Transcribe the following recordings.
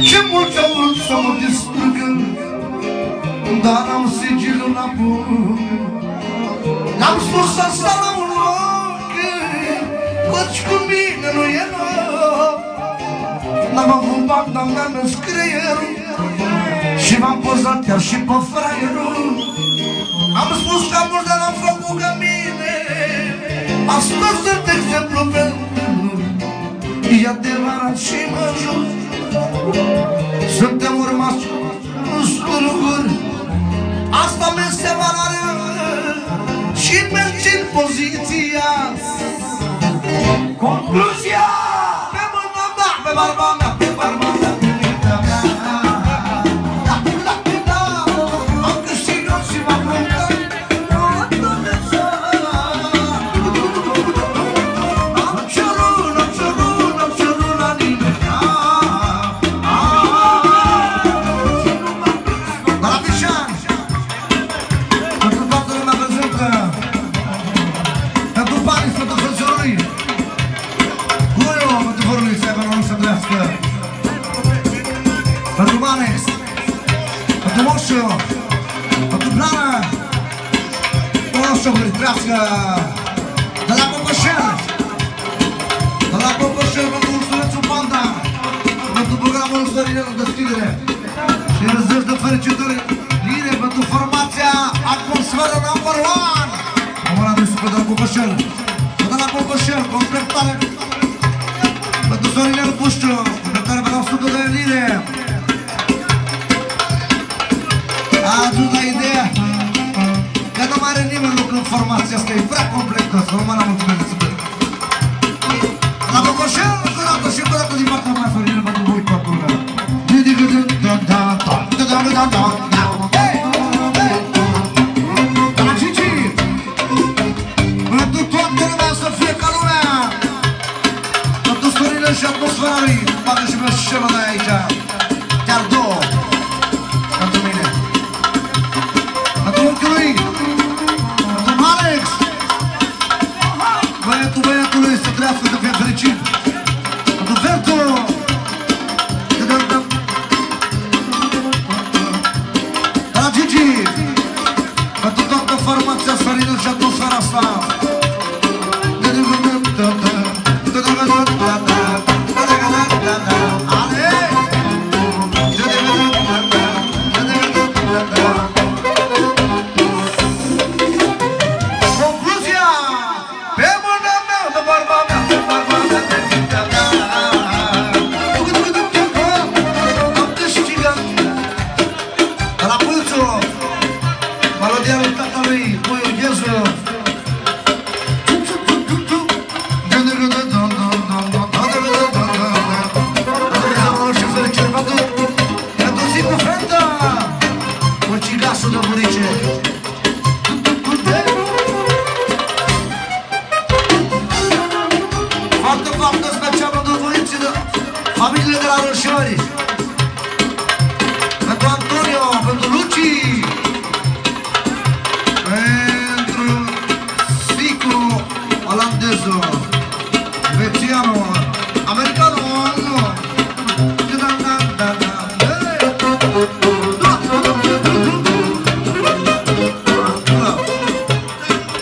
Ce mulți au vrut să mă distrugă, dar am sigilul înapoi. N-am spus asta la un loc, căci cu mine nu e loc. N-am avut bani, n-am mers creierul și m-am pozat chiar și pe fraierul. Am spus că mult, dar n-am făcut ca mine. Astăzi sunt exemplu pentru e adevărat și mă jur. Suntem urmați în struguri, asta mi-este valoarea și mergi în poziția. Concluzia! Pe mâna mea, pe barba mea, pe barba mea, pe mintea mea. Am câștigat și m-am plăcat. Pentru Manex, pentru Moșu, pentru Plană, Moșu Hârtrească, de la Cocoșel, pentru Ursulețul Panda, pentru programul Sărinelul Deschidere și răzăși de fericitări line pentru formația Atmosferă number 1. Numărat de super de la Cocoșel, de la Cocoșel, completare pentru Sorinel Pușciu, completare pentru 100 de lire. A ajuns la ideea că nu mai are nimeni lucru în formația asta, e prea completă, să nu mă n-am mulțumit de super. La Cocoșel, încă o dată și încă o dată din partea mea, Sorinel, pentru voi toată lumea. La Cici, pentru toată lumea să fie ca lumea, pentru Sorinel și atmosfera lui, bagă și pe scenă de aici, chiar două. Pentru Alex, băiatului să trăiască, să fie fericit. Pentru Vertu, de la Gigi, pentru toată formația Sărinel și atmosfera asta. Familiile de la Roșiori, pentru Antonio, pentru Luci, pentru Sicu, olandezu, vețianu, americanu,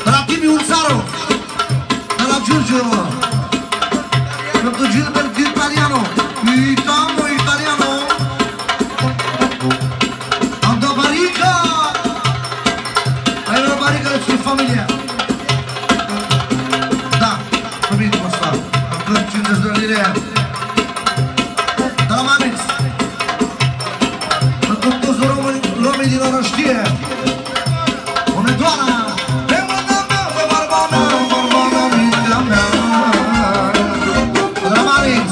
de la Timi Ulțaru, de la Giurgiu, pentru Gilbert Italiano. Italiano, Ando Barica, hai la Barica de sua familia. Da, subito asta, am 50 de lire. De la Manex, pentru toți romii din Orăștie, Onedoana, pe mâna mea, pe barba mea, mintea mea. De la Manex,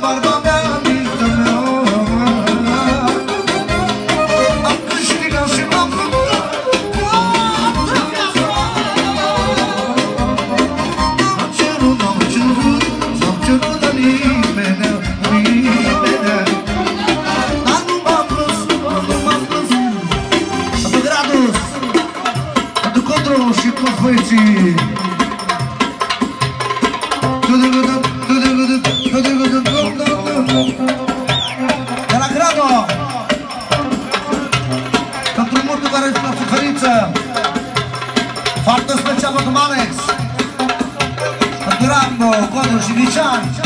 barba mea, mintea mea. De la Grado, pentru multul care este la suferință, foarte special pentru Alex, pentru Rambo, Codru și Vician.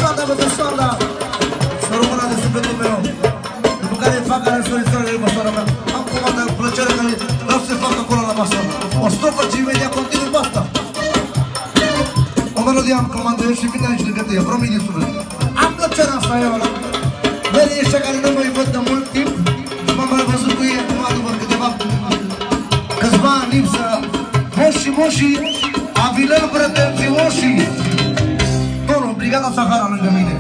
Sanda, pentru Sanda, să rămână de sufletul meu. O strofă și imediat continui cu asta. O melodie am comandă și vine aici lângă tine, promit din suflet. Am plăcerea asta eu, Merii ăștia care nu mai văd de